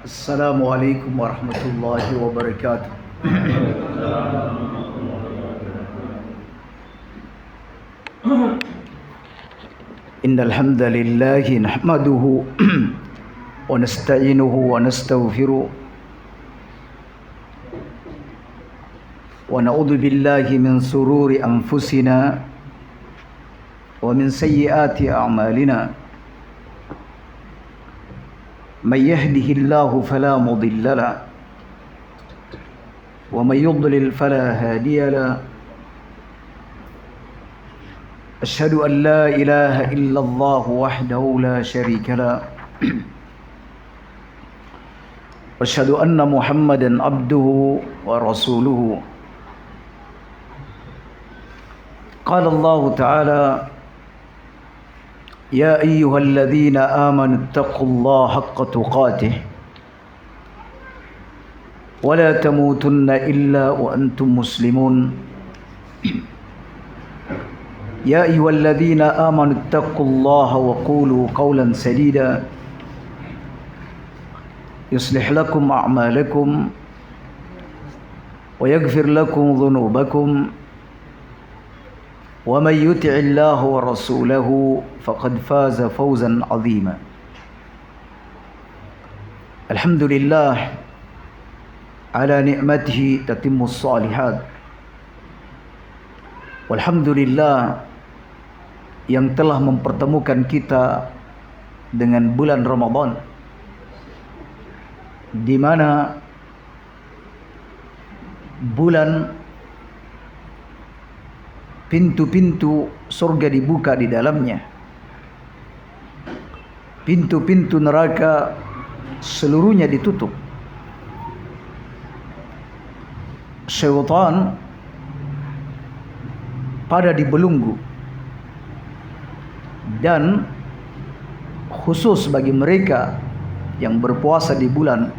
Assalamualaikum warahmatullahi wabarakatuh. Innal hamdalillah nahmaduhu wa nasta'inuhu wa nastaghfiruh wa na'udzu billahi min sururi anfusina wa min sayyiati a'malina. من يهده الله فلا مضل له ومن يضلل فلا هادي له أشهد أن لا إله إلا الله وحده لا شريك له وأشهد أن محمدا عبده ورسوله قال الله تعالى يا أيها الذين آمنوا اتقوا الله حق تقاته ولا تموتن إلا وأنتم مسلمون يا أيها الذين آمنوا اتقوا الله وقولوا قولا سديدا يصلح لكم أعمالكم ويغفر لكم ذنوبكم ومن يطع الله ورسوله فقد فاز فوزا عظيما. الحمد لله على نعمته تتم الصالحات. Walhamdulillah yang telah mempertemukan kita dengan bulan Ramadan, di mana bulan pintu-pintu surga dibuka di dalamnya, pintu-pintu neraka seluruhnya ditutup. Syaitan pada dibelenggu, dan khusus bagi mereka yang berpuasa di bulan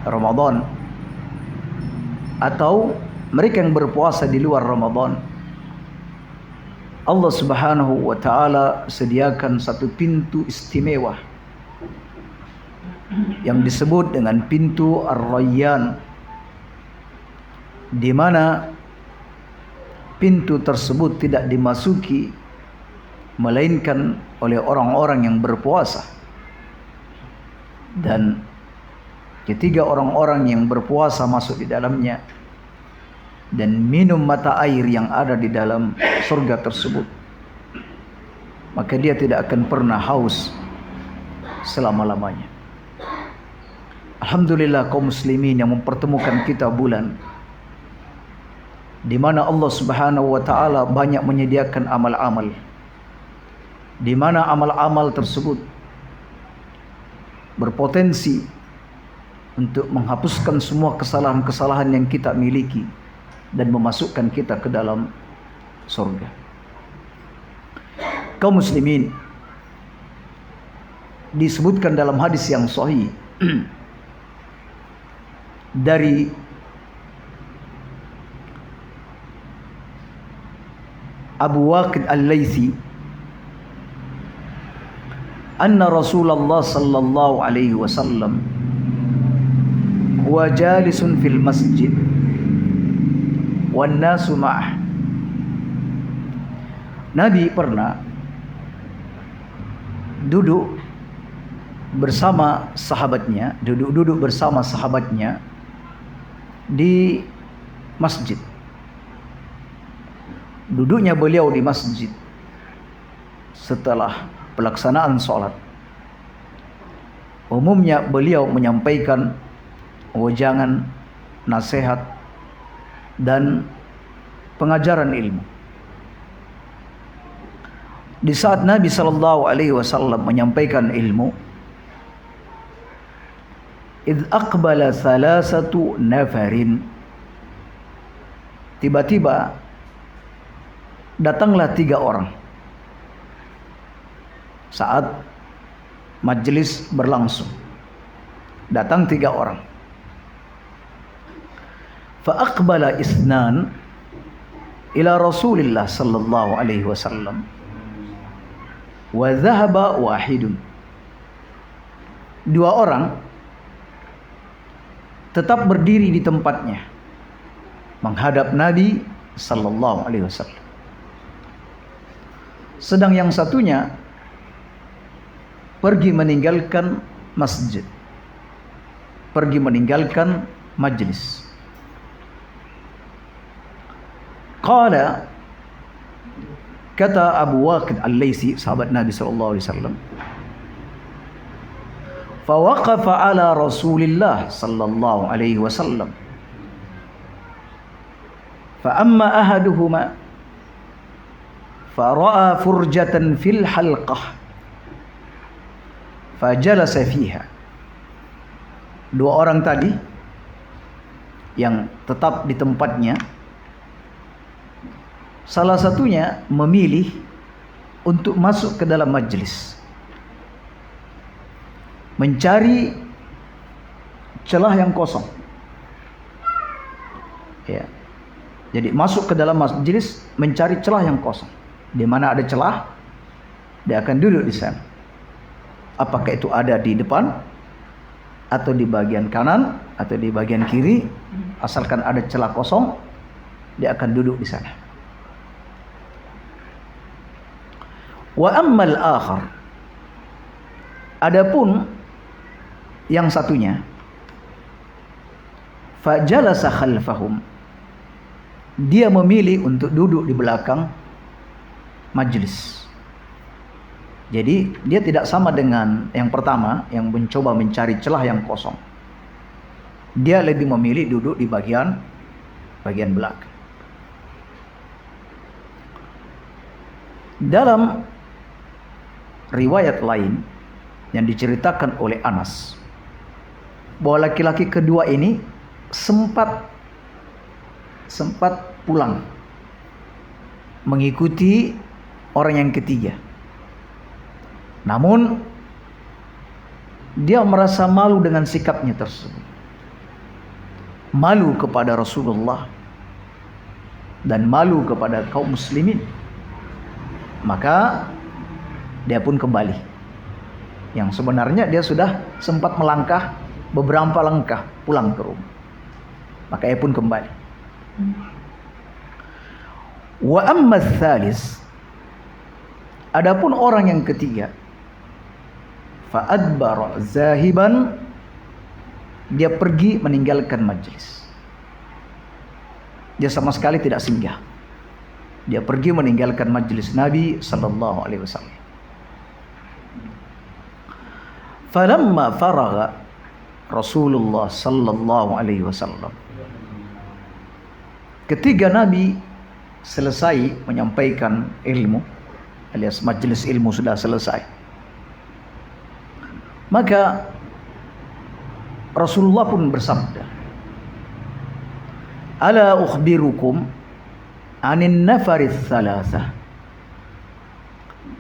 Ramadan atau mereka yang berpuasa di luar Ramadan, Allah Subhanahu wa ta'ala sediakan satu pintu istimewa yang disebut dengan pintu Ar-Rayyan, di mana pintu tersebut tidak dimasuki melainkan oleh orang-orang yang berpuasa. Dan ketika orang-orang yang berpuasa masuk di dalamnya dan minum mata air yang ada di dalam surga tersebut, maka dia tidak akan pernah haus selama-lamanya. Alhamdulillah kaum muslimin yang mempertemukan kita bulan di mana Allah Subhanahu wa ta'ala banyak menyediakan amal-amal, di mana amal-amal tersebut berpotensi untuk menghapuskan semua kesalahan-kesalahan yang kita miliki dan memasukkan kita ke dalam surga. Kaum muslimin, disebutkan dalam hadis yang sahih dari Abu Waqid Al-Laythi, anna Rasulullah sallallahu alaihi wasallam huwa jalisun fil masjid wan nasu ma'ah Nabi pernah duduk bersama sahabatnya, duduk bersama sahabatnya di masjid. Duduknya beliau di masjid setelah pelaksanaan sholat. Umumnya beliau menyampaikan wejangan, nasihat, dan pengajaran ilmu. Di saat Nabi SAW menyampaikan ilmu, idh aqbala thalathatu nafarin, tiba-tiba datanglah 3 orang saat majelis berlangsung. Datang 3 orang. Fa aqbala isnan ila Rasulillah sallallahu alaihi wasallam wa dhahaba wahidun. 2 orang tetap berdiri di tempatnya menghadap Nabi sallallahu alaihi wasallam. Sedang yang satunya pergi meninggalkan masjid, pergi meninggalkan majlis. Qala, kata Abu Waqid Al-Laitsi, sahabat Nabi sallallahu alaihi wasallam, fa waqafa ala Rasulillah sallallahu alaihi wasallam, fa amma ahaduhuma fa ra'a furjatan fil halqah fajalasa fiha. 2 orang tadi yang tetap di tempatnya, salah satunya memilih untuk masuk ke dalam majlis, mencari celah yang kosong. Ya. Jadi masuk ke dalam majlis mencari celah yang kosong. Di mana ada celah, dia akan duduk di sana. Apakah itu ada di depan, atau di bagian kanan, atau di bagian kiri, asalkan ada celah kosong, dia akan duduk di sana. Wa ammal akhar, adapun yang satunya, fajalasa khalfahum, dia memilih untuk duduk di belakang majlis. Jadi dia tidak sama dengan yang pertama yang mencoba mencari celah yang kosong. Dia lebih memilih duduk di bagian belakang. Dalam riwayat lain yang diceritakan oleh Anas, bahwa laki-laki kedua ini sempat pulang mengikuti orang yang ketiga. Namun dia merasa malu dengan sikapnya tersebut, malu kepada Rasulullah dan malu kepada kaum muslimin. Maka dia pun kembali. Yang sebenarnya dia sudah sempat melangkah beberapa langkah pulang ke rumah. Maka dia pun kembali. Wa amma tsalis, adapun orang yang ketiga, fa adbara zahiban, dia pergi meninggalkan majlis. Dia sama sekali tidak singgah. Dia pergi meninggalkan majlis Nabi sallallahu alaihi wasallam. Falamma faragha Rasulullah sallallahu alaihi wasallam, ketika Nabi selesai menyampaikan ilmu, alias majlis ilmu sudah selesai, maka Rasulullah pun bersabda, ala ukhbirukum anin nafaris thalathah,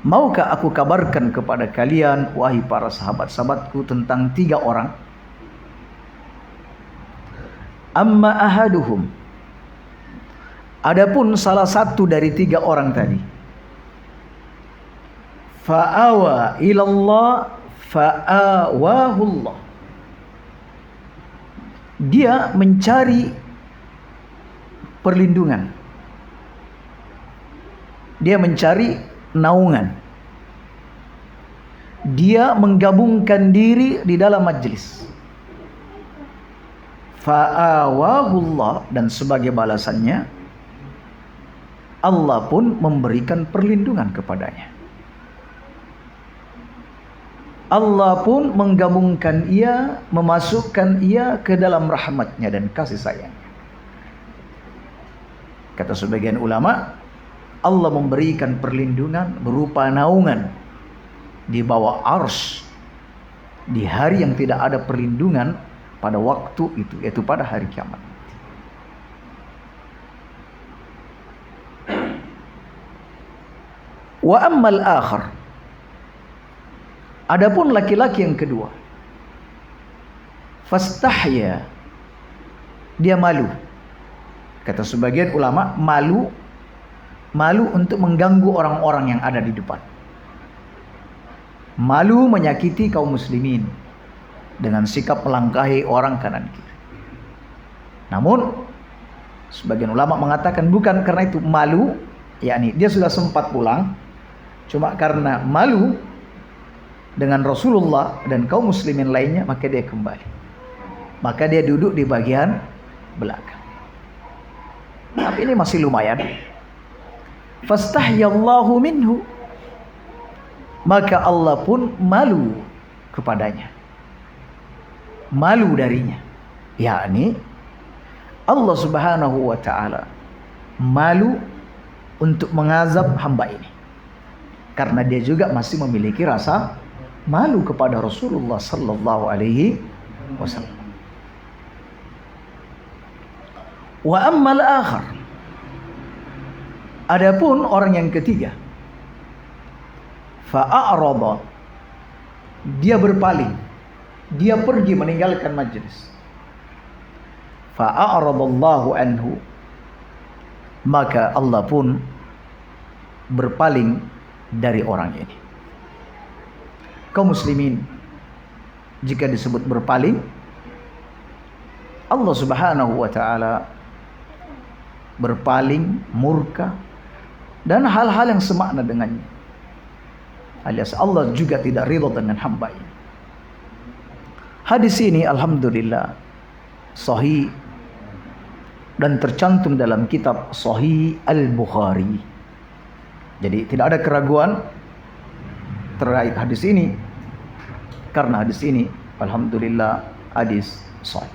maukah aku kabarkan kepada kalian wahai para sahabat-sahabatku tentang 3 orang. Amma ahaduhum, adapun salah satu dari 3 orang tadi, fa'awa ilallah fa'awahullah, dia mencari perlindungan dia mencari naungan. Dia menggabungkan diri di dalam majlis. Fa'awahullah, dan sebagai balasannya Allah pun memberikan perlindungan kepadanya. Allah pun menggabungkan ia, memasukkan ia ke dalam rahmatnya dan kasih sayangnya. Kata sebagian ulama, Allah memberikan perlindungan berupa naungan di bawah arsy di hari yang tidak ada perlindungan pada waktu itu, yaitu pada hari kiamat. Wa ammal akhar, adapun laki-laki yang kedua, fastahya, dia malu. Kata sebagian ulama, malu untuk mengganggu orang-orang yang ada di depan. Malu menyakiti kaum muslimin dengan sikap melangkahi orang kanan kiri. Namun sebagian ulama mengatakan bukan karena itu malu, yakni dia sudah sempat pulang, cuma karena malu dengan Rasulullah dan kaum muslimin lainnya, maka dia kembali. Maka dia duduk di bagian belakang. Tapi ini masih lumayan. Fastahyallahu minhu, maka Allah pun malu kepadanya, malu darinya, yakni Allah subhanahu wa ta'ala malu untuk mengazab hamba ini, karena dia juga masih memiliki rasa malu kepada Rasulullah sallallahu alaihi wasallam. Wa ammal akhar, adapun orang yang ketiga, fa'arada, dia berpaling, dia pergi meninggalkan majlis. Fa'aradallahu anhu, maka Allah pun berpaling dari orang ini. Kaum muslimin, jika disebut berpaling, Allah subhanahu wa ta'ala berpaling, murka, dan hal-hal yang semakna dengannya, alias Allah juga tidak ridha dengan hamba-Nya. Hadis ini alhamdulillah sahih dan tercantum dalam kitab Sahih Al-Bukhari. Jadi tidak ada keraguan terkait hadis ini, karena hadis ini alhamdulillah hadis sahih.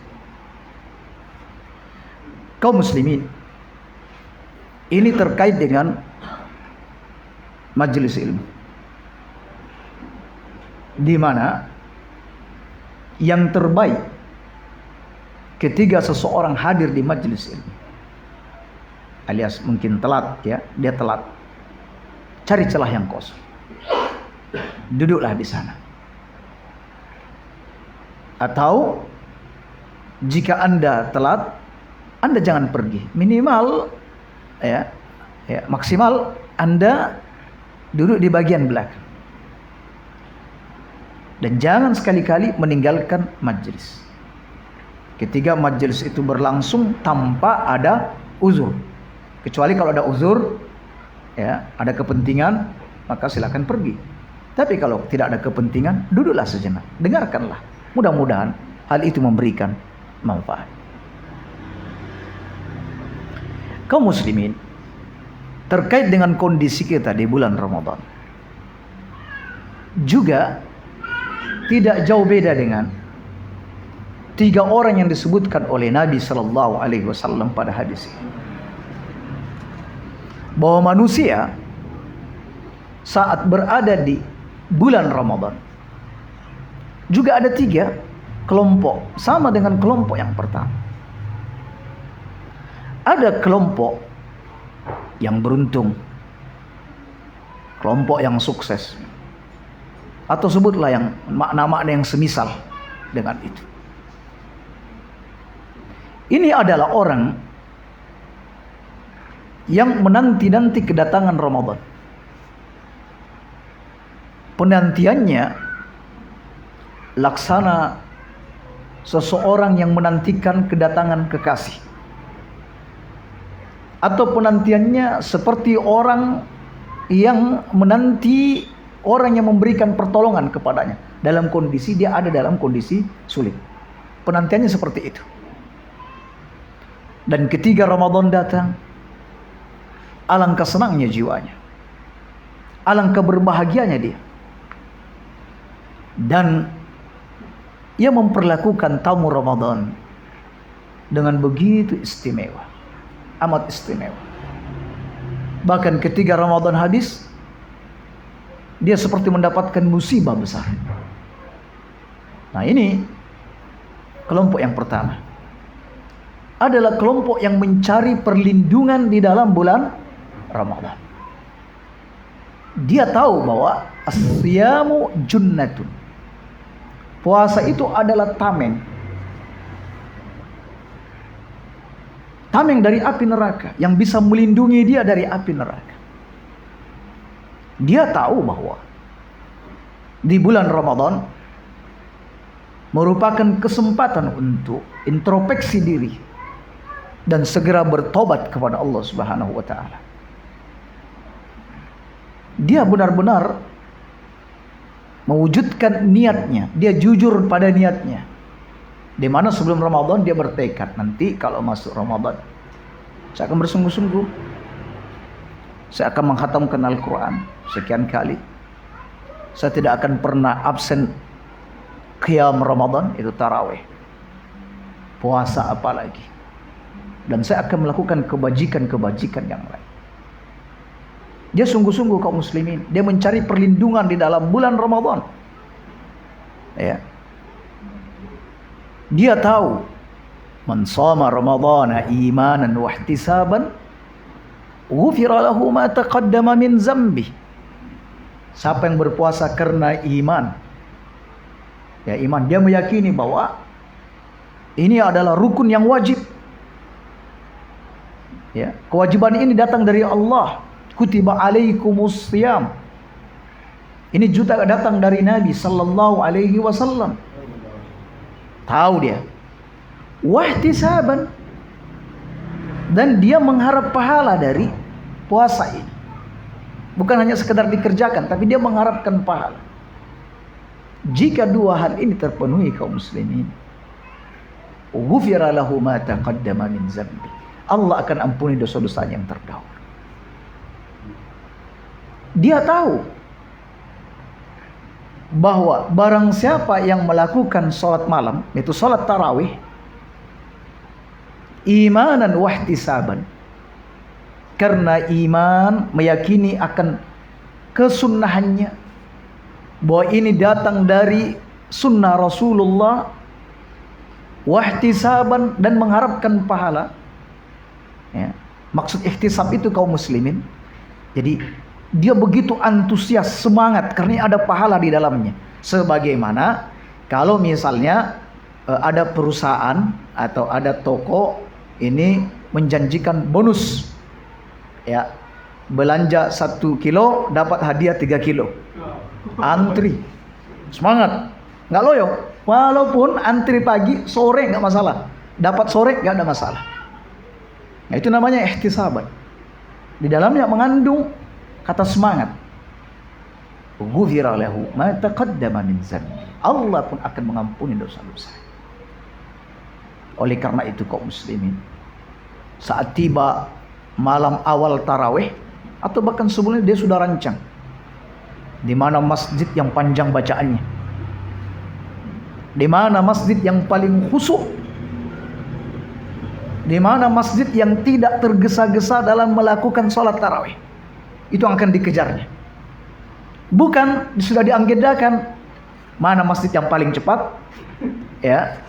Kaum muslimin, ini terkait dengan majelis ilmu, di mana yang terbaik ketika seseorang hadir di majelis ilmu, alias mungkin telat, ya, dia telat, cari celah yang kosong, duduklah di sana. Atau jika Anda telat, Anda jangan pergi, minimal ya maksimal Anda duduk di bagian belakang. Dan jangan sekali-kali meninggalkan majelis ketika majelis itu berlangsung tanpa ada uzur. Kecuali kalau ada uzur, ya, ada kepentingan, maka silakan pergi. Tapi kalau tidak ada kepentingan, duduklah sejenak, dengarkanlah. Mudah-mudahan hal itu memberikan manfaat. Kaum muslimin, terkait dengan kondisi kita di bulan Ramadan, juga tidak jauh beda dengan 3 orang yang disebutkan oleh Nabi sallallahu alaihi wasallam pada hadis ini, bahwa manusia saat berada di bulan Ramadan juga ada 3 kelompok, sama dengan kelompok yang pertama. Ada kelompok yang beruntung, kelompok yang sukses, atau sebutlah yang makna-makna yang semisal dengan itu. Ini adalah orang yang menanti-nanti kedatangan Ramadan. Penantiannya laksana seseorang yang menantikan kedatangan kekasih, atau penantiannya seperti orang yang menanti orang yang memberikan pertolongan kepadanya dalam kondisi dia ada dalam kondisi sulit. Penantiannya seperti itu. Dan ketika Ramadan datang, alangkah senangnya jiwanya, alangkah berbahagianya dia. Dan ia memperlakukan tamu Ramadan dengan begitu istimewa, amat istimewa. Bahkan ketika Ramadan habis, dia seperti mendapatkan musibah besar. Nah, ini kelompok yang pertama adalah kelompok yang mencari perlindungan di dalam bulan Ramadan. Dia tahu bahwa as-siyamu junnatun. Puasa itu adalah tameng. Tameng dari api neraka yang bisa melindungi dia dari api neraka. Dia tahu bahwa di bulan Ramadan merupakan kesempatan untuk introspeksi diri dan segera bertobat kepada Allah Subhanahu wa taala. Dia benar-benar mewujudkan niatnya, dia jujur pada niatnya. Di mana sebelum Ramadan dia bertekad, nanti kalau masuk Ramadan saya akan bersungguh-sungguh, saya akan menghatamkan Al-Quran sekian kali, saya tidak akan pernah absen qiyam Ramadan, itu tarawih, puasa apalagi, dan saya akan melakukan kebajikan-kebajikan yang lain. Dia sungguh-sungguh kaum muslimin, dia mencari perlindungan di dalam bulan Ramadan. Ya. Dia tahu, man shama ramadhana imanan wa ihtisaban ghufira lahu ma taqaddama min zambi. Siapa yang berpuasa karena iman, ya iman, dia meyakini bahwa ini adalah rukun yang wajib. Ya, kewajiban ini datang dari Allah. Kutiba alaikumus siyam. Ini juga datang dari Nabi sallallahu alaihi wasallam. Tahu dia. Wahtisaban, dan dia mengharap pahala dari puasa ini. Bukan hanya sekedar dikerjakan, tapi dia mengharapkan pahala. Jika dua hal ini terpenuhi kaum muslimin, ghufira lahu ma taqaddama min dzambi. Allah akan ampuni dosa-dosanya yang terdahulu. Dia tahu bahwa barang siapa yang melakukan sholat malam, yaitu sholat tarawih, imanan wahtisaban, karena iman, meyakini akan kesunnahannya, bahwa ini datang dari sunnah Rasulullah, wahtisaban, dan mengharapkan pahala. Ya. Maksud ihtisab itu kaum muslimin, jadi dia begitu antusias, semangat karena ada pahala di dalamnya. Sebagaimana kalau misalnya ada perusahaan atau ada toko ini menjanjikan bonus, ya, belanja 1 kilo dapat hadiah 3 kilo. Antri, semangat, nggak loyo. Walaupun antri pagi, sore nggak masalah, dapat sore nggak ada masalah. Nah, itu namanya ihtisaban. Di dalamnya mengandung kata semangat. Ghufira lahu ma taqaddama min dzambi. Allah pun akan mengampuni dosa-dosa. Oleh karena itu kaum muslimin, saat tiba malam awal tarawih atau bahkan sebelumnya, dia sudah rancang di mana masjid yang panjang bacaannya, di mana masjid yang paling khusyuk, di mana masjid yang tidak tergesa-gesa dalam melakukan sholat tarawih. Itu akan dikejarnya. Bukan sudah dianggedakan mana masjid yang paling cepat, ya,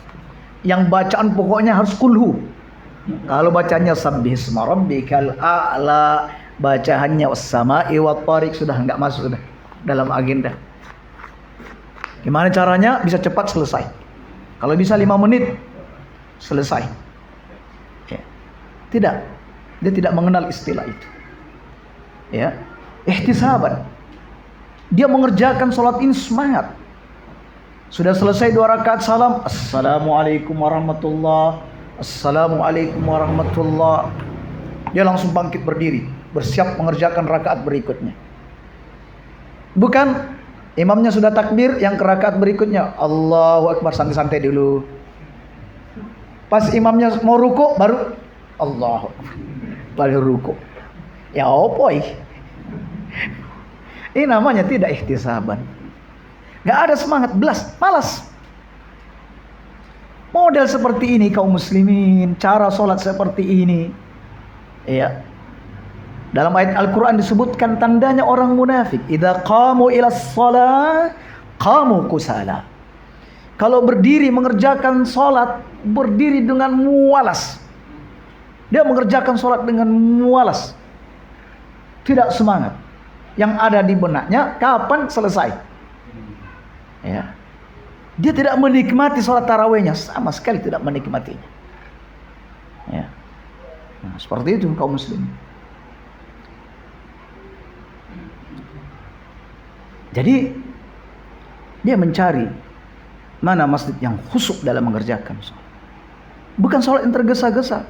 yang bacaan pokoknya harus kulhu. Kalau bacanya sabbihisma rabbikal a'la, bacaannya was-sama'i wat-thariq, sudah enggak masuk sudah dalam agenda. Gimana caranya bisa cepat selesai? Kalau bisa 5 menit selesai. Ya. Tidak, dia tidak mengenal istilah itu. Ya, ihtisaban. Dia mengerjakan sholat ini semangat. Sudah selesai 2 rakaat salam, assalamualaikum warahmatullah, assalamualaikum warahmatullah. Dia langsung bangkit berdiri, bersiap mengerjakan rakaat berikutnya. Bukan imamnya sudah takbir, yang ke rakaat berikutnya Allahu Akbar, santai-santai dulu. Pas imamnya mau ruku baru Allahu Akbar, baru ruku. Ya opoi. Ini namanya tidak ihtisaban. Gak ada semangat, belas, malas. Model seperti ini kaum muslimin, cara sholat seperti ini. Iya. Dalam ayat Al-Quran disebutkan tandanya orang munafik. Idza qamu ila shalah qamu kusala. Kalau berdiri mengerjakan sholat, berdiri dengan mualas. Dia mengerjakan sholat dengan mualas. Tidak semangat. Yang ada di benaknya kapan selesai. Ya. Dia tidak menikmati sholat tarawihnya, sama sekali tidak menikmatinya. Ya. Nah, seperti itu kaum muslim. Jadi dia mencari mana masjid yang khusyuk dalam mengerjakan sholat. Bukan sholat yang tergesa-gesa.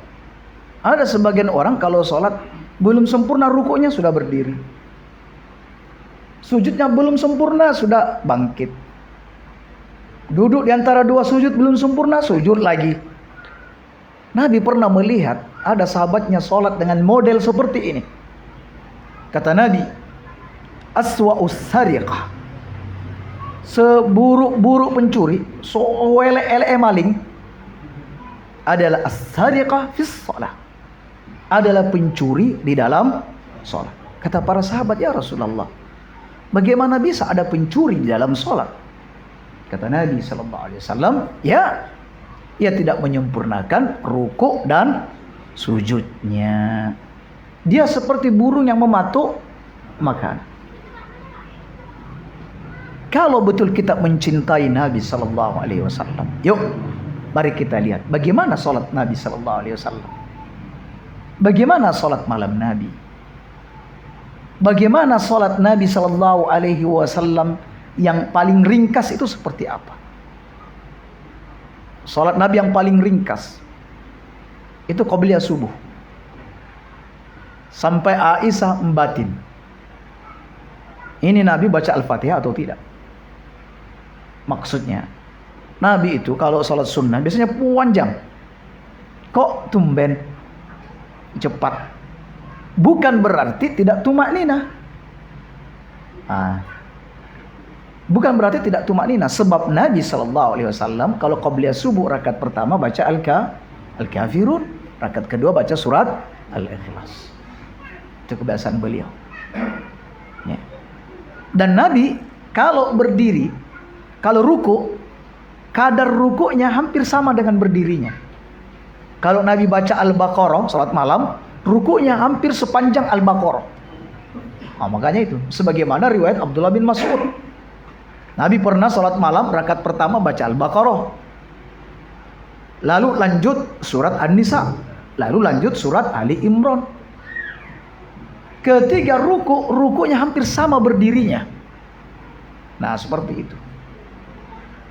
Ada sebagian orang kalau sholat belum sempurna rukuknya sudah berdiri. Sujudnya belum sempurna sudah bangkit. Duduk di antara dua sujud belum sempurna, sujud lagi. Nabi pernah melihat ada sahabatnya sholat dengan model seperti ini. Kata Nabi, aswa'us sariqah, seburuk-buruk pencuri, seelek-elek maling adalah as-sariqah fis shalah, adalah pencuri di dalam sholat. Kata para sahabat, ya Rasulullah, bagaimana bisa ada pencuri di dalam sholat? Kata Nabi SAW, ya, ia tidak menyempurnakan ruku dan sujudnya. Dia seperti burung yang mematuk makanan. Kalau betul kita mencintai Nabi SAW, yuk, mari kita lihat bagaimana sholat Nabi SAW. Bagaimana sholat malam Nabi? Bagaimana sholat Nabi SAW yang paling ringkas itu seperti apa? Sholat Nabi yang paling ringkas itu qobliyah subuh. Sampai Aisyah membatin, ini Nabi baca Al-Fatihah atau tidak? Maksudnya Nabi itu kalau sholat sunnah biasanya panjang. Kok tumben cepat? Bukan berarti tidak tumakninah. Bukan berarti tidak tumakninah. Sebab Nabi SAW kalau qabliyah subuh rakaat pertama baca Al-Kafirun, rakaat kedua baca surat Al-Ikhlas. Itu kebiasaan beliau. Ya. Dan Nabi kalau berdiri, kalau ruku, kadar rukuknya hampir sama dengan berdirinya. Kalau Nabi baca Al-Baqarah salat malam, rukuknya hampir sepanjang Al-Baqarah. Makanya itu sebagaimana riwayat Abdullah bin Mas'ud. Nabi pernah salat malam rakaat pertama baca Al-Baqarah, lalu lanjut surat An-Nisa, lalu lanjut surat Ali Imran. Ketiga rukunya hampir sama berdirinya. Nah seperti itu.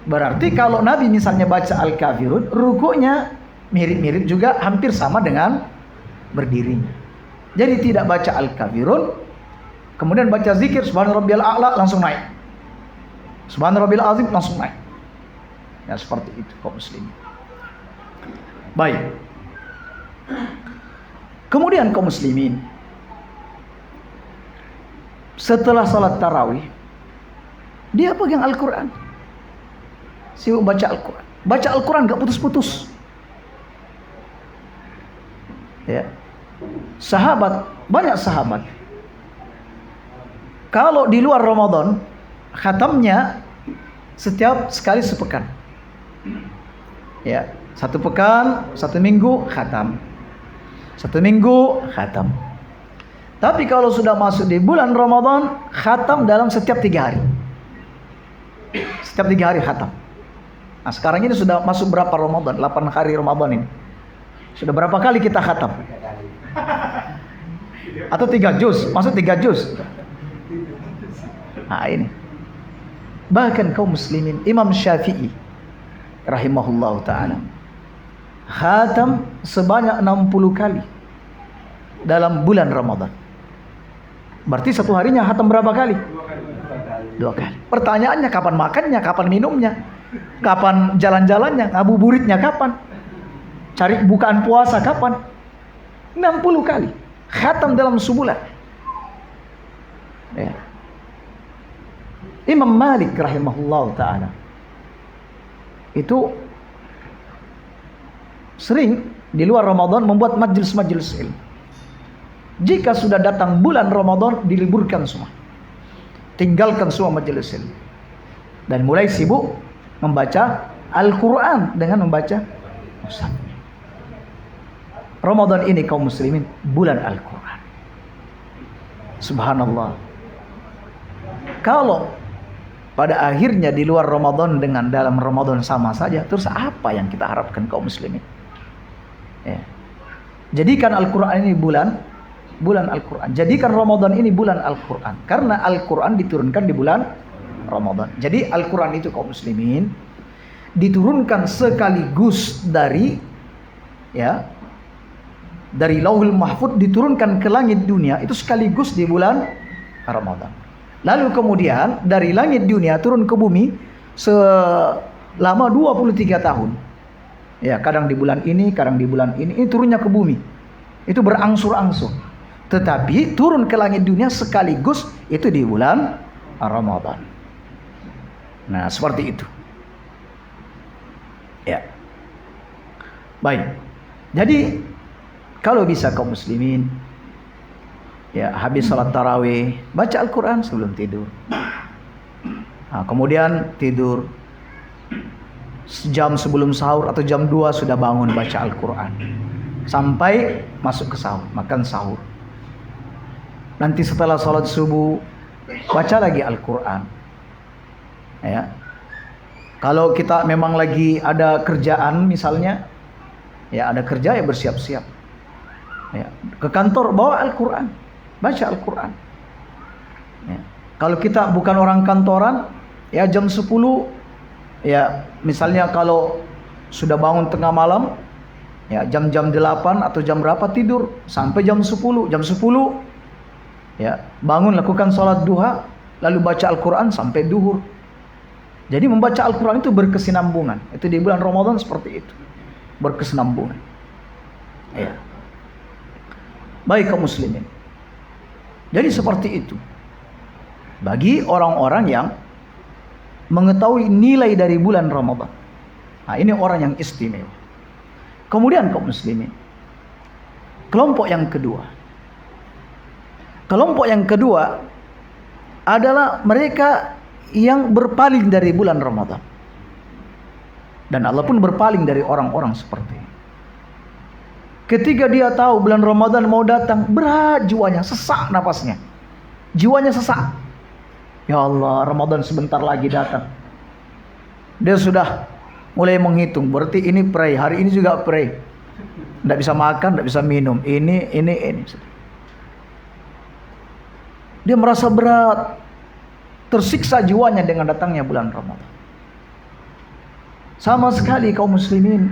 Berarti kalau Nabi misalnya baca Al-Kafirun, rukunya mirip-mirip juga hampir sama dengan berdirinya. Jadi tidak baca Al-Kafirun kemudian baca zikir Subhana Rabbiyal A'la langsung naik, Subhana Rabbil Azim langsung naik. Ya seperti itu kaum muslimin. Baik. Kemudian kaum muslimin, setelah salat tarawih dia pegang Al-Quran, sibuk baca Al-Quran. Baca Al-Quran gak putus-putus. Ya. Sahabat, banyak sahabat kalau di luar Ramadan khatamnya setiap sekali sepekan. Ya, satu pekan, satu minggu khatam. Satu minggu khatam. Tapi kalau sudah masuk di bulan Ramadan, khatam dalam setiap 3 hari. Setiap 3 hari khatam. Nah, sekarang ini sudah masuk berapa Ramadan? 8 hari Ramadan ini. Sudah berapa kali kita khatam? Atau 3 juz? Maksud 3 juz? Nah ini. Bahkan kaum muslimin, Imam Syafi'i rahimahullah ta'ala khatam sebanyak 60 kali dalam bulan Ramadan. Berarti satu harinya khatam berapa kali? 2 kali. Pertanyaannya kapan makannya, kapan minumnya, kapan jalan-jalannya, ngabuburitnya kapan, cari bukaan puasa kapan. 60 kali khatam dalam sebulan. Ya. Imam Malik rahimahullah ta'ala itu sering di luar Ramadan membuat majelis-majelis ilmu. Jika sudah datang bulan Ramadan, diliburkan semua, tinggalkan semua majelis ilmu, dan mulai sibuk membaca Al-Quran dengan membaca mushaf. Ramadan ini kaum muslimin bulan Al-Quran. Subhanallah. Kalau pada akhirnya di luar Ramadan dengan dalam Ramadan sama saja, terus apa yang kita harapkan kaum muslimin? Ya. Jadikan Al-Quran ini bulan Al-Quran. Jadikan Ramadan ini bulan Al-Quran. Karena Al-Quran diturunkan di bulan Ramadan. Jadi Al-Quran itu kaum muslimin diturunkan sekaligus dari Lauhul Mahfuz, diturunkan ke langit dunia itu sekaligus di bulan Ramadan. Lalu kemudian dari langit dunia turun ke bumi selama 23 tahun. Ya, kadang di bulan ini, kadang di bulan ini turunnya ke bumi. Itu berangsur-angsur. Tetapi turun ke langit dunia sekaligus itu di bulan Ramadan. Nah, seperti itu. Ya. Baik. Jadi kalau bisa kaum muslimin, ya, habis salat tarawih baca Al-Quran sebelum tidur. Nah, kemudian tidur jam sebelum sahur atau jam 2 sudah bangun baca Al-Quran sampai masuk ke sahur, makan sahur. Nanti setelah salat subuh baca lagi Al-Quran. Ya. Kalau kita memang lagi ada kerjaan misalnya, ya ada kerja, ya bersiap-siap. Ya, ke kantor bawa Al-Quran, baca Al-Quran. Ya. Kalau kita bukan orang kantoran, ya jam 10, ya misalnya kalau sudah bangun tengah malam, ya jam-jam 8 atau jam berapa tidur sampai jam 10. Jam 10 ya bangun, lakukan sholat duha, lalu baca Al-Quran sampai duhur. Jadi membaca Al-Quran itu berkesinambungan. Itu di bulan Ramadan seperti itu, berkesinambungan. Ya. Baik kaum muslimin. Jadi seperti itu. Bagi orang-orang yang mengetahui nilai dari bulan Ramadan. Nah, ini orang yang istimewa. Kemudian kaum muslimin, kelompok yang kedua. Kelompok yang kedua adalah mereka yang berpaling dari bulan Ramadan. Dan Allah pun berpaling dari orang-orang seperti ini. Ketika dia tahu bulan Ramadan mau datang, berat jiwanya, sesak napasnya. Jiwanya sesak. Ya Allah, Ramadan sebentar lagi datang. Dia sudah mulai menghitung, berarti ini pray, hari ini juga pray. Tidak bisa makan, tidak bisa minum, ini. Dia merasa berat, tersiksa jiwanya dengan datangnya bulan Ramadan. Sama sekali kaum muslimin,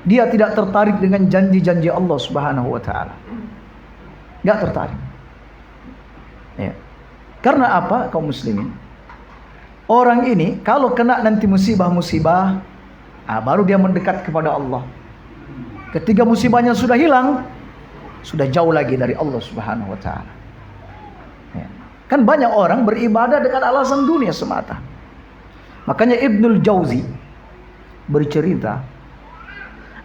dia tidak tertarik dengan janji-janji Allah Subhanahu wa ta'ala. Tidak tertarik. Ya. Karena apa kaum muslimin? Orang ini kalau kena nanti musibah-musibah, baru dia mendekat kepada Allah. Ketika musibahnya sudah hilang, sudah jauh lagi dari Allah Subhanahu wa ta'ala. Ya. Kan banyak orang beribadah dengan alasan dunia semata. Makanya Ibnul Jauzi bercerita,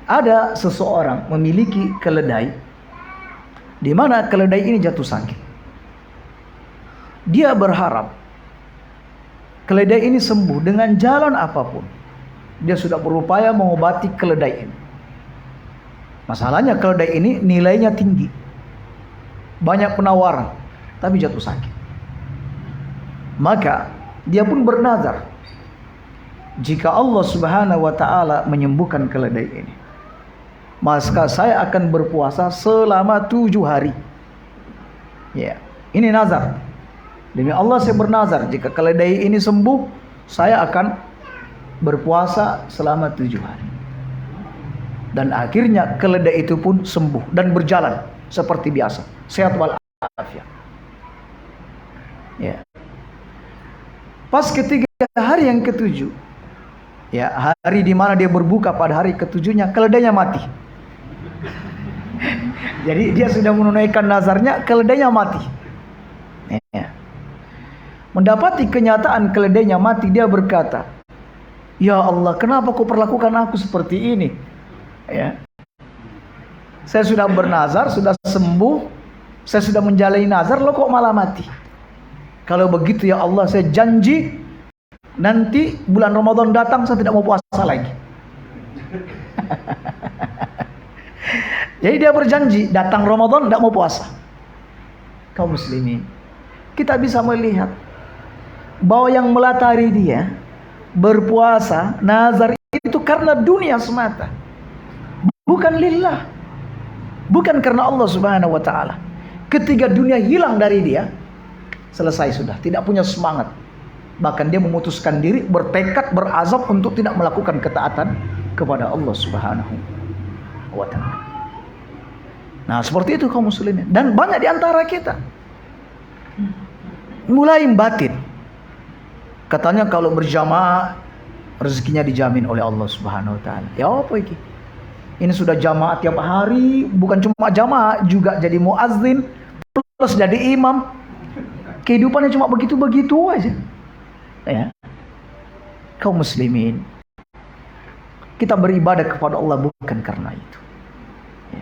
ada seseorang memiliki keledai, di mana keledai ini jatuh sakit. Dia berharap keledai ini sembuh dengan jalan apapun. Dia sudah berupaya mengobati keledai ini. Masalahnya keledai ini nilainya tinggi, banyak penawaran, tapi jatuh sakit. Maka dia pun bernazar, jika Allah Subhanahu wa ta'ala menyembuhkan keledai ini, maka saya akan berpuasa selama 7 hari. Ya, ini nazar. Demi Allah saya bernazar, jika keledai ini sembuh, saya akan berpuasa selama 7 hari. Dan akhirnya keledai itu pun sembuh dan berjalan seperti biasa, sehat walafiat. Ya. Pas ketiga hari yang ketujuh, ya, hari di mana dia berbuka pada hari ketujuhnya, keledainya mati. Jadi dia sudah menunaikan nazarnya, keledainya mati. Ya. Mendapati kenyataan keledainya mati, dia berkata, "Ya Allah, kenapa kau perlakukan aku seperti ini?" Ya. Saya sudah bernazar, sudah sembuh, saya sudah menjalani nazar, lo kok malah mati? Kalau begitu ya Allah, saya janji nanti bulan Ramadan datang saya tidak mau puasa lagi. Jadi dia berjanji datang Ramadan tidak mau puasa. Kaum muslimin, kita bisa melihat bahwa yang melatari dia berpuasa nazar itu karena dunia semata, bukan lillah, bukan karena Allah Subhanahu wa taala. Ketika dunia hilang dari dia, selesai sudah, tidak punya semangat. Bahkan dia memutuskan diri, bertekad, berazam untuk tidak melakukan ketaatan kepada Allah Subhanahu wa taala. Nah, seperti itu kaum muslimin. Dan banyak di antara kita mulai batin. Katanya kalau berjamaah rezekinya dijamin oleh Allah Subhanahu wa taala. Ya apa ini? Ini sudah jamaah tiap hari, bukan cuma jamaah, juga jadi muazzin plus jadi imam. Kehidupannya cuma begitu-begitu aja. Ya. Kaum muslimin, kita beribadah kepada Allah bukan karena itu. Ya.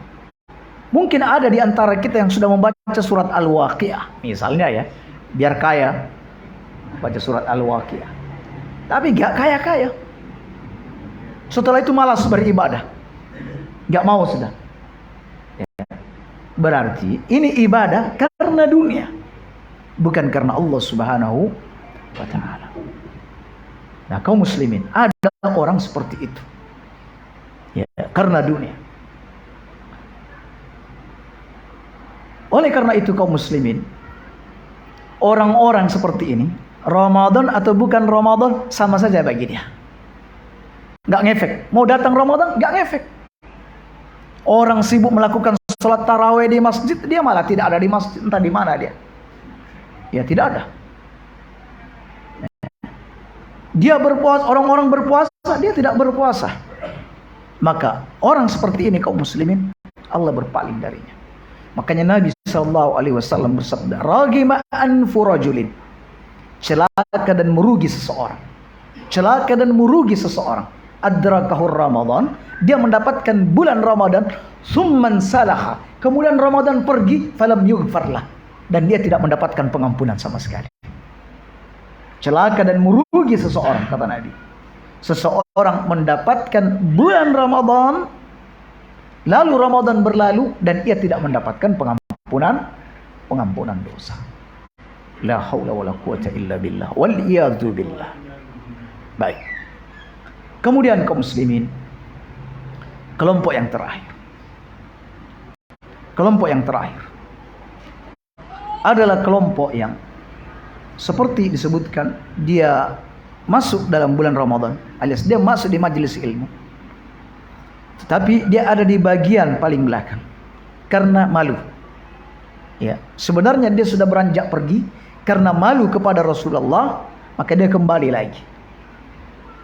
Mungkin ada di antara kita yang sudah membaca surat Al-Waqiah, misalnya ya, biar kaya, baca surat Al-Waqiah. Tapi gak kaya-kaya. Setelah itu malas beribadah. Gak mau sudah. Ya. Berarti ini ibadah karena dunia, bukan karena Allah Subhanahu wa ta'ala. Nah, kaum muslimin, ada orang seperti itu. Ya, karena dunia. Oleh karena itu kaum muslimin, orang-orang seperti ini, Ramadan atau bukan Ramadan sama saja bagi dia. Gak ngefek. Mau datang Ramadan gak ngefek. Orang sibuk melakukan sholat tarawih di masjid, dia malah tidak ada di masjid, entah di mana dia. Ya tidak ada. Dia berpuasa, orang-orang berpuasa, dia tidak berpuasa. Maka orang seperti ini kaum muslimin, Allah berpaling darinya. Makanya Nabi SAW bersabda, "Ragima anfu rajulin." Celaka dan merugi seseorang. Celaka dan merugi seseorang. Adrakahur Ramadan, dia mendapatkan bulan Ramadan, summan salaha. Kemudian Ramadan pergi, falam yughfarlah. Dan dia tidak mendapatkan pengampunan sama sekali. Celaka dan merugi seseorang, kata Nabi. Seseorang mendapatkan bulan Ramadan, lalu Ramadan berlalu dan ia tidak mendapatkan pengampunan dosa. La haula wala quwata illa billah wal iyadzu billah. Baik. Kemudian kaum muslimin, kelompok yang terakhir. Kelompok yang terakhir adalah kelompok yang seperti disebutkan, dia masuk dalam bulan Ramadan, alias dia masuk di majelis ilmu, tetapi dia ada di bagian paling belakang karena malu. Ya, sebenarnya dia sudah beranjak pergi karena malu kepada Rasulullah, maka dia kembali lagi.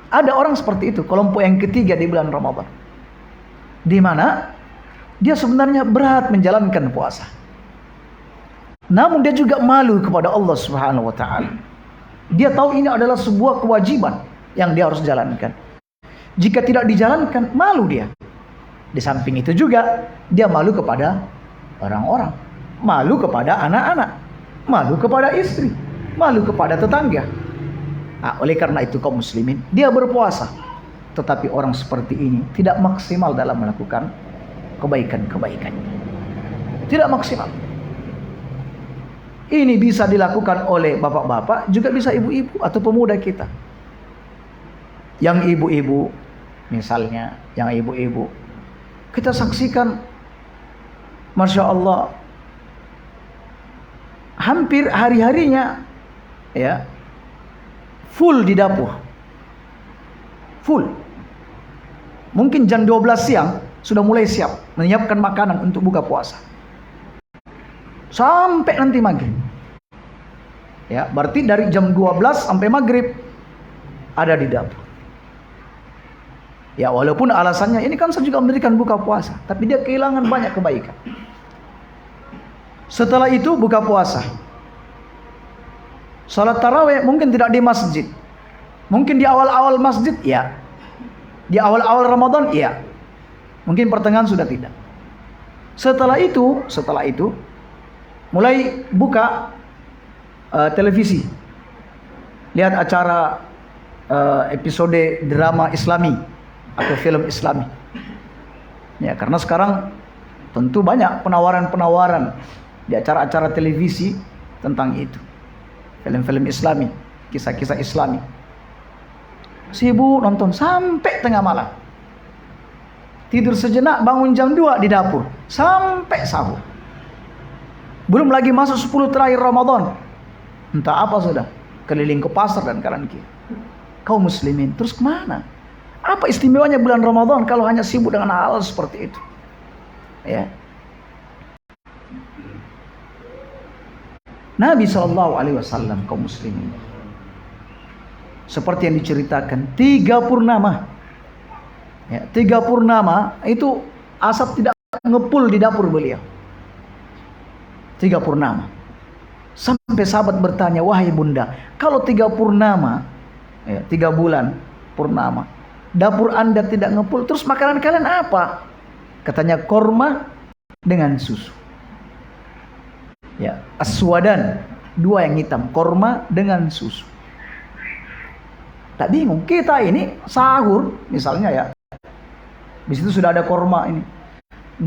Ada orang seperti itu, kelompok yang ketiga di bulan Ramadan, di mana dia sebenarnya berat menjalankan puasa, namun dia juga malu kepada Allah Subhanahu wa taala. Dia tahu ini adalah sebuah kewajiban yang dia harus jalankan. Jika tidak dijalankan, malu dia. Di samping itu juga dia malu kepada orang-orang, malu kepada anak-anak, malu kepada istri, malu kepada tetangga. Nah, oleh karena itu kaum muslimin, dia berpuasa, tetapi orang seperti ini tidak maksimal dalam melakukan kebaikan-kebaikan. Tidak maksimal. Ini bisa dilakukan oleh bapak-bapak, juga bisa ibu-ibu atau pemuda kita. Yang ibu-ibu, misalnya, yang ibu-ibu, kita saksikan, Masya Allah, hampir hari-harinya, ya, full di dapur. Full. Mungkin jam 12 siang, sudah mulai siap, menyiapkan makanan untuk buka puasa. Sampai nanti maghrib. Ya, berarti dari jam 12 sampai maghrib ada di dapur. Ya, walaupun alasannya ini kan saya juga mendirikan buka puasa, tapi dia kehilangan banyak kebaikan. Setelah itu buka puasa. Salat tarawih mungkin tidak di masjid. Mungkin di awal-awal masjid, ya. Di awal-awal Ramadan, ya. Mungkin pertengahan sudah tidak. Setelah itu mulai buka televisi. Lihat acara episode drama Islami atau film Islami. Ya, karena sekarang tentu banyak penawaran-penawaran di acara-acara televisi tentang itu. Film-film Islami, kisah-kisah Islami. Sibuk nonton sampai tengah malam. Tidur sejenak, bangun jam 2 di dapur sampai sahur. Belum lagi masuk 10 terakhir Ramadan. Entah apa sudah, keliling ke pasar dan kanan kiri. Kaum muslimin terus kemana? Apa istimewanya bulan Ramadan kalau hanya sibuk dengan hal seperti itu? Ya. Nabi SAW kaum muslimin, seperti yang diceritakan, 3 purnama. Ya, 3 purnama itu asap tidak ngepul di dapur beliau. 3 purnama. Sampai sahabat bertanya, wahai bunda, kalau 3 purnama, ya, 3 bulan purnama, dapur anda tidak ngepul, terus makanan kalian apa? Katanya korma dengan susu. Ya, aswadan, 2 yang hitam, korma dengan susu. Tak bingung, kita ini sahur misalnya ya, di situ sudah ada korma ini,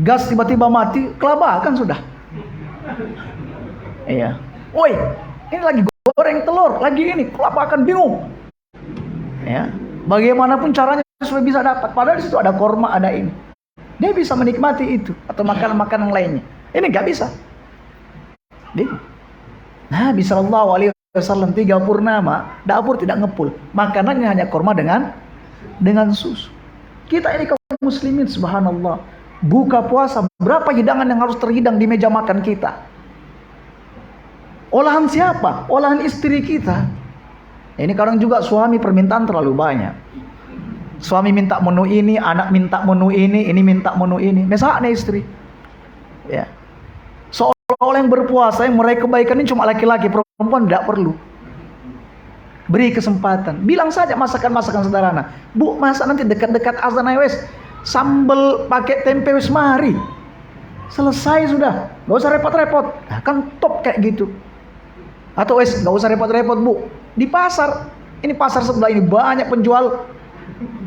gas tiba-tiba mati, kelabakan sudah. Iya, woi, ini lagi goreng telur, lagi ini kelabakan, bingung. Ya, bagaimanapun caranya supaya bisa dapat, padahal di situ ada korma, ada ini. Dia bisa menikmati itu atau makanan-makanan lainnya. Ini nggak bisa. Bingung. Nabi SAW 3 purnama, dapur tidak ngepul, makanannya hanya korma dengan susu. Kita ini kaum muslimin, subhanallah, buka puasa, berapa hidangan yang harus terhidang di meja makan kita? Olahan siapa? Olahan istri kita. Ini kadang juga suami permintaan terlalu banyak. Suami minta menu ini, anak minta menu ini minta menu ini. Mesaknya istri. Ya. Seolah-olah yang berpuasa, yang meraih kebaikan ini cuma laki-laki, perempuan tidak perlu. Beri kesempatan. Bilang saja masakan-masakan sederhana. Bu, masak nanti dekat-dekat azan wes, sambal pakai tempe wes mari. Selesai sudah. Gak usah repot-repot. Nah, kan top kayak gitu. Atau wes gak usah repot-repot bu. Di pasar, ini pasar sebelah ini banyak penjual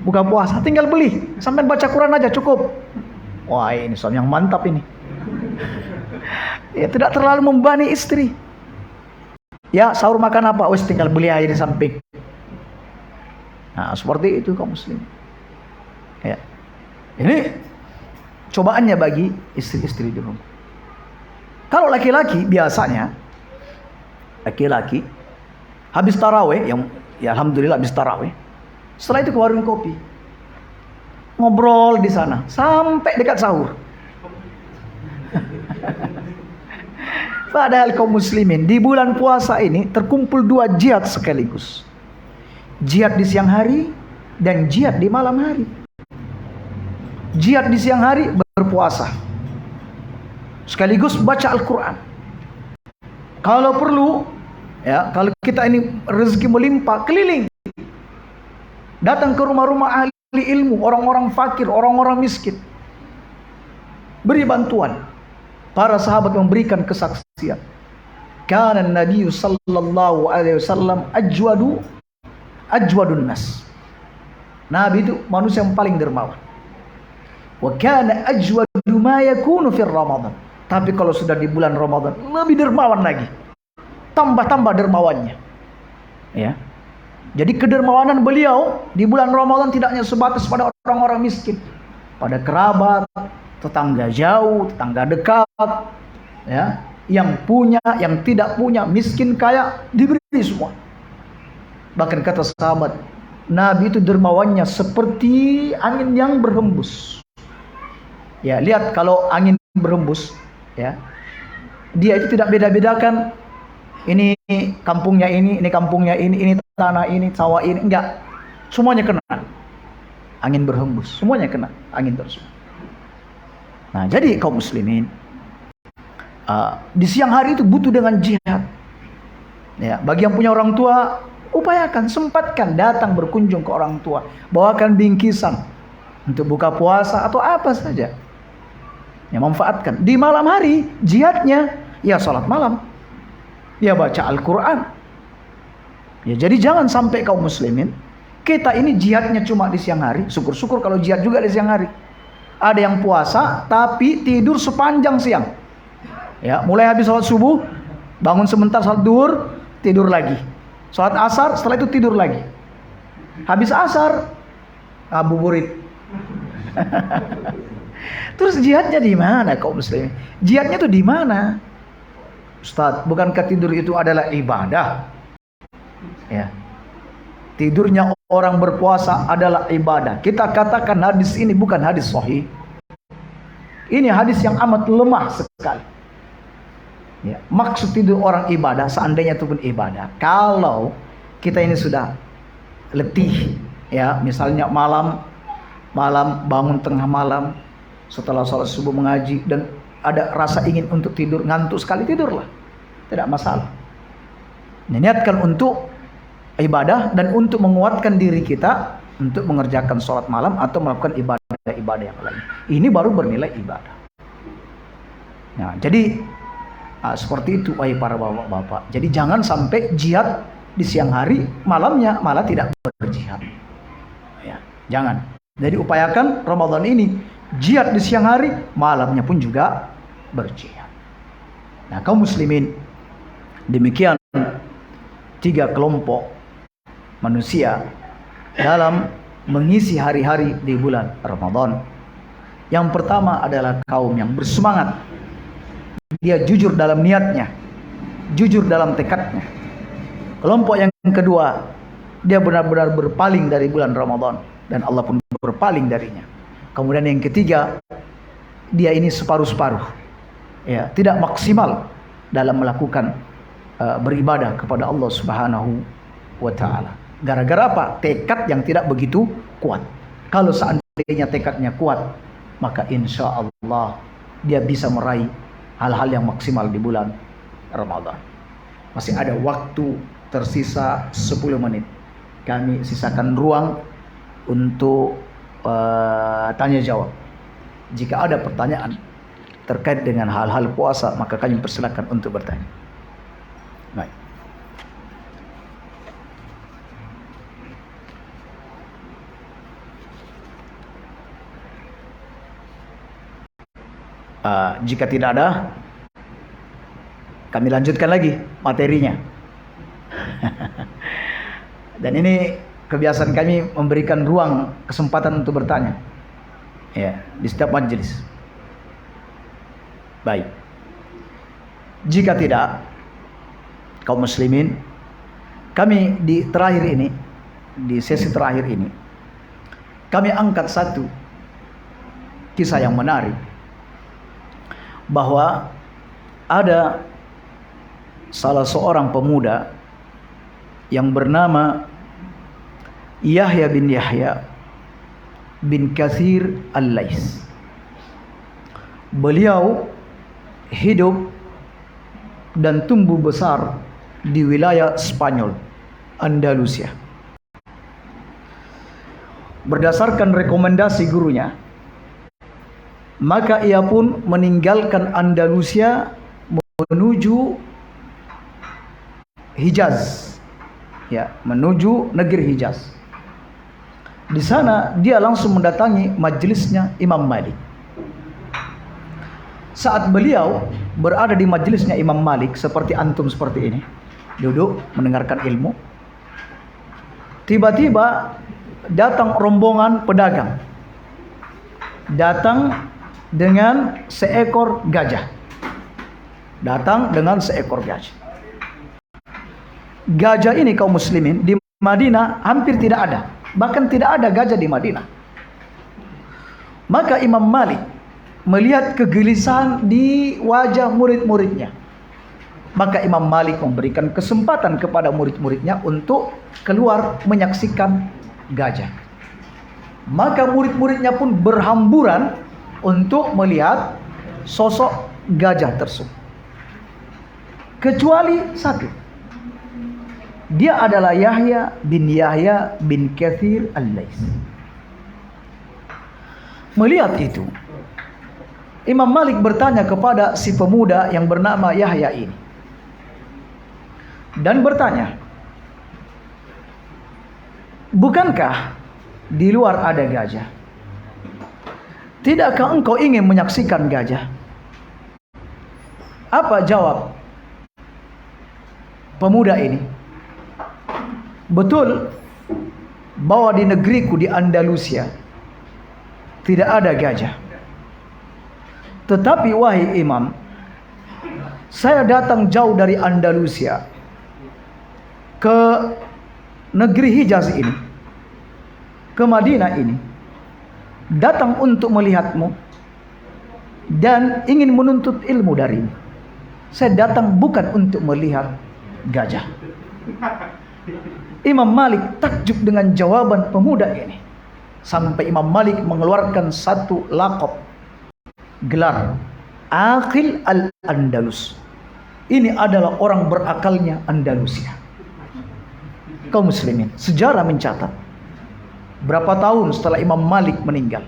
buka puasa. Tinggal beli. Sampai baca Quran aja cukup. Wah, ini suami yang mantap ini. Ya, tidak terlalu membebani istri. Ya, sahur makan apa? Wes tinggal beli aja di samping. Nah, seperti itu kaum muslim. Ya. Ini cobaannya bagi istri-istri di rumah. Kalau laki-laki biasanya laki-laki habis tarawih, yang ya alhamdulillah habis tarawih, setelah itu ke warung kopi. Ngobrol di sana sampai dekat sahur. Padahal kaum muslimin di bulan puasa ini terkumpul 2 jihad sekaligus. Jihad di siang hari dan jihad di malam hari. Jihad di siang hari berpuasa, sekaligus baca Al-Quran. Kalau perlu, ya, kalau kita ini rezeki melimpah, keliling, datang ke rumah-rumah ahli ilmu, orang-orang fakir, orang-orang miskin, beri bantuan. Para sahabat memberikan kesaksian. Kana Nabi sallallahu alaihi wasallam ajwadun nas. Nabi itu manusia yang paling dermawan. Wa kana ajwadu ma yakunu fi Ramadan. Tapi kalau sudah di bulan Ramadan lebih dermawan lagi. Tambah-tambah dermawannya. Ya. Jadi kedermawanan beliau di bulan Ramadan tidak hanya sebatas pada orang-orang miskin, pada kerabat, tetangga jauh, tetangga dekat, ya, yang punya, yang tidak punya, miskin, kaya, diberi semua. Bahkan kata sahabat, Nabi itu dermawannya seperti angin yang berhembus. Ya, lihat kalau angin berhembus, ya, dia itu tidak beda-bedakan Ini kampungnya ini kampungnya ini tanah ini, sawah ini. Enggak. Semuanya kena. Angin berhembus, semuanya kena angin tersebut. Nah, jadi kaum muslimin, di siang hari itu butuh dengan jihad. Ya, bagi yang punya orang tua, upayakan, sempatkan datang berkunjung ke orang tua, bawakan bingkisan untuk buka puasa atau apa saja. Ya, manfaatkan. Di malam hari jihadnya ya salat malam, ya baca Al-Quran. Ya, jadi jangan sampai kaum muslimin kita ini jihadnya cuma di siang hari. Syukur-syukur kalau jihad juga di siang hari. Ada yang puasa tapi tidur sepanjang siang. Ya, mulai habis salat subuh, bangun sebentar salat duhur, tidur lagi. Salat asar, setelah itu tidur lagi. Habis asar, ngabuburit. Terus jihadnya di mana kaum muslimin? Jihadnya itu di mana? Ustaz, bukankah tidur itu adalah ibadah? Ya. Tidurnya orang berpuasa adalah ibadah. Kita katakan hadis ini bukan hadis sahih. Ini hadis yang amat lemah sekali. Ya, maksud tidur orang ibadah, seandainya itu pun ibadah. Kalau kita ini sudah letih, ya, misalnya malam bangun tengah malam setelah sholat subuh mengaji dan ada rasa ingin untuk tidur, ngantuk sekali, tidurlah, tidak masalah. Niatkan untuk ibadah dan untuk menguatkan diri kita untuk mengerjakan sholat malam atau melakukan ibadah-ibadah yang lain. Ini baru bernilai ibadah. Nah, jadi seperti itu wahai para bapak-bapak. Jadi jangan sampai jihad di siang hari, malamnya malah tidak berjihad. Ya, jangan. Jadi upayakan Ramadan ini jihad di siang hari, malamnya pun juga berjihad. Nah, kaum muslimin, demikian 3 kelompok manusia dalam mengisi hari-hari di bulan Ramadan. Yang pertama adalah kaum yang bersemangat. Dia jujur dalam niatnya, jujur dalam tekadnya. Kelompok yang kedua, dia benar-benar berpaling dari bulan Ramadan dan Allah pun berpaling darinya. Kemudian yang ketiga, dia ini separuh-separuh, ya, tidak maksimal dalam melakukan beribadah kepada Allah Subhanahu wa taala. Gara-gara apa? Tekad yang tidak begitu kuat. Kalau seandainya tekadnya kuat, maka insya Allah dia bisa meraih hal-hal yang maksimal di bulan Ramadan. Masih ada waktu tersisa 10 menit. Kami sisakan ruang untuk tanya jawab. Jika ada pertanyaan terkait dengan hal-hal puasa, maka kami persilakan untuk bertanya. Baik. Jika tidak ada, kami lanjutkan lagi materinya. Dan ini kebiasaan kami memberikan ruang kesempatan untuk bertanya, ya, di setiap majelis. Baik. Jika tidak, kaum muslimin, kami di terakhir ini, di sesi terakhir ini, kami angkat satu kisah yang menarik, bahwa ada salah seorang pemuda yang bernama Yahya bin Katsir Al-Lais. Beliau hidup dan tumbuh besar di wilayah Spanyol, Andalusia. Berdasarkan rekomendasi gurunya, maka ia pun meninggalkan Andalusia menuju Hijaz, ya, menuju negeri Hijaz. Di sana dia langsung mendatangi majelisnya Imam Malik. Saat beliau berada di majelisnya Imam Malik, seperti antum seperti ini, duduk mendengarkan ilmu, tiba-tiba datang rombongan pedagang, datang dengan seekor gajah. Gajah ini kaum muslimin di Madinah hampir tidak ada, bahkan tidak ada gajah di Madinah. Maka Imam Malik melihat kegelisahan di wajah murid-muridnya. Maka Imam Malik memberikan kesempatan kepada murid-muridnya untuk keluar menyaksikan gajah. Maka murid-muridnya pun berhamburan untuk melihat sosok gajah tersebut. Kecuali satu. Dia adalah Yahya bin Kathir Al-Lais. Melihat itu, Imam Malik bertanya kepada si pemuda yang bernama Yahya ini. Dan bertanya, bukankah di luar ada gajah? Tidakkah engkau ingin menyaksikan gajah? Apa jawab pemuda ini? Betul bahwa di negeriku di Andalusia tidak ada gajah. Tetapi wahai Imam, saya datang jauh dari Andalusia ke negeri Hijaz ini, ke Madinah ini, datang untuk melihatmu dan ingin menuntut ilmu darimu. Saya datang bukan untuk melihat gajah. Imam Malik takjub dengan jawaban pemuda ini, sampai Imam Malik mengeluarkan satu laqab, gelar Aqil Al-Andalus. Ini adalah orang berakalnya Andalusia. Kaum muslimin, sejarah mencatat berapa tahun setelah Imam Malik meninggal,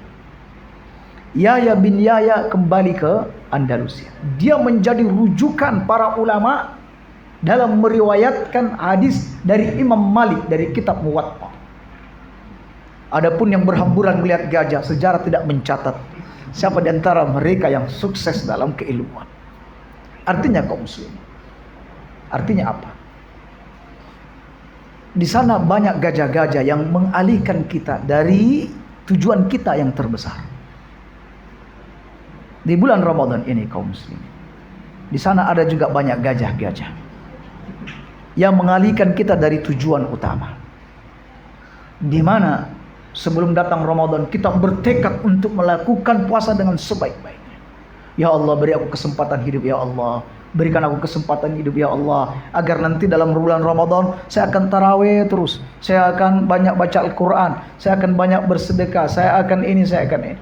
Yahya bin Yahya kembali ke Andalusia. Dia menjadi rujukan para ulama dalam meriwayatkan hadis dari Imam Malik dari kitab Muwatta. Adapun yang berhamburan melihat gajah, sejarah tidak mencatat siapa di antara mereka yang sukses dalam keilmuan. Artinya kaum muslim, artinya apa? Di sana banyak gajah-gajah yang mengalihkan kita dari tujuan kita yang terbesar. Di bulan Ramadan ini kaum muslim, di sana ada juga banyak gajah-gajah yang mengalihkan kita dari tujuan utama. Di mana sebelum datang Ramadan kita bertekad untuk melakukan puasa dengan sebaik-baiknya. Ya Allah, beri aku kesempatan hidup ya Allah. Berikan aku kesempatan hidup ya Allah, agar nanti dalam bulan Ramadan saya akan tarawih terus, saya akan banyak baca Al-Quran, saya akan banyak bersedekah, saya akan ini, saya akan ini.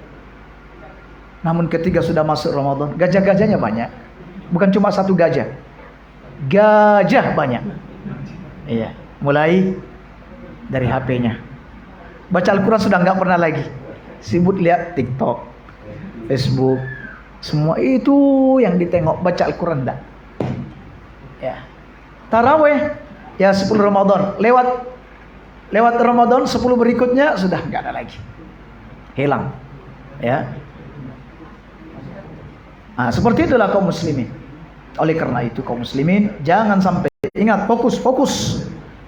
Namun ketika sudah masuk Ramadan, gajah-gajahnya banyak. Bukan cuma satu gajah, gajah banyak. Iya, mulai dari HP-nya. Baca Al-Quran sudah nggak pernah lagi, sibuk lihat TikTok, Facebook. Semua itu yang ditengok, baca Al-Quran enggak. Ya. Tarawih ya 10 Ramadan, lewat Ramadan 10 berikutnya sudah enggak ada lagi. Hilang. Ya. Nah, seperti itulah kaum muslimin. Oleh karena itu kaum muslimin jangan sampai, ingat, fokus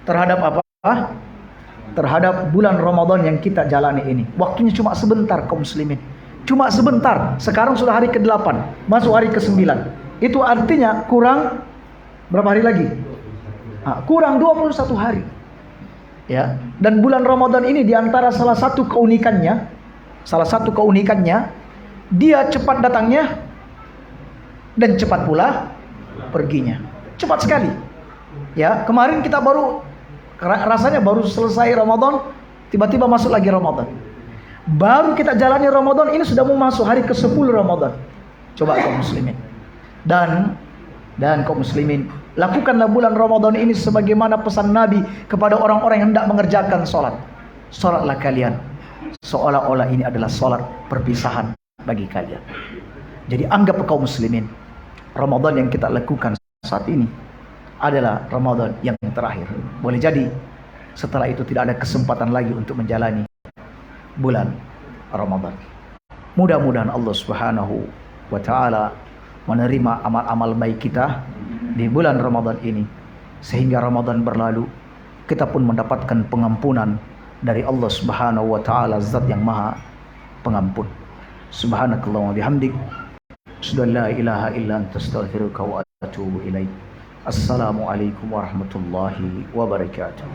terhadap apa? Terhadap bulan Ramadan yang kita jalani ini. Waktunya cuma sebentar kaum muslimin. Cuma sebentar. Sekarang sudah hari ke-8, masuk hari ke-9. Itu artinya kurang berapa hari lagi? Kurang 21 hari. Ya. Dan bulan Ramadan ini diantara salah satu keunikannya, dia cepat datangnya dan cepat pula perginya. Cepat sekali. Ya, kemarin kita rasanya baru selesai Ramadan, tiba-tiba masuk lagi Ramadan. Baru kita jalani Ramadan, ini sudah mau masuk hari ke-10 Ramadan. Coba kaum muslimin. Dan kaum muslimin, lakukanlah bulan Ramadan ini sebagaimana pesan Nabi kepada orang-orang yang hendak mengerjakan sholat. Sholatlah kalian seolah-olah ini adalah sholat perpisahan bagi kalian. Jadi anggap kaum muslimin, Ramadan yang kita lakukan saat ini adalah Ramadan yang terakhir. Boleh jadi setelah itu tidak ada kesempatan lagi untuk menjalani bulan Ramadan. Mudah-mudahan Allah Subhanahu wa taala menerima amal-amal baik kita di bulan Ramadan ini, sehingga Ramadan berlalu kita pun mendapatkan pengampunan dari Allah Subhanahu wa taala, Zat yang Maha Pengampun. Subhanakallahumma bihamdik, asyhadu an la ilaha illa anta, astaghfiruka wa atubu ilaik. Assalamualaikum warahmatullahi wabarakatuh.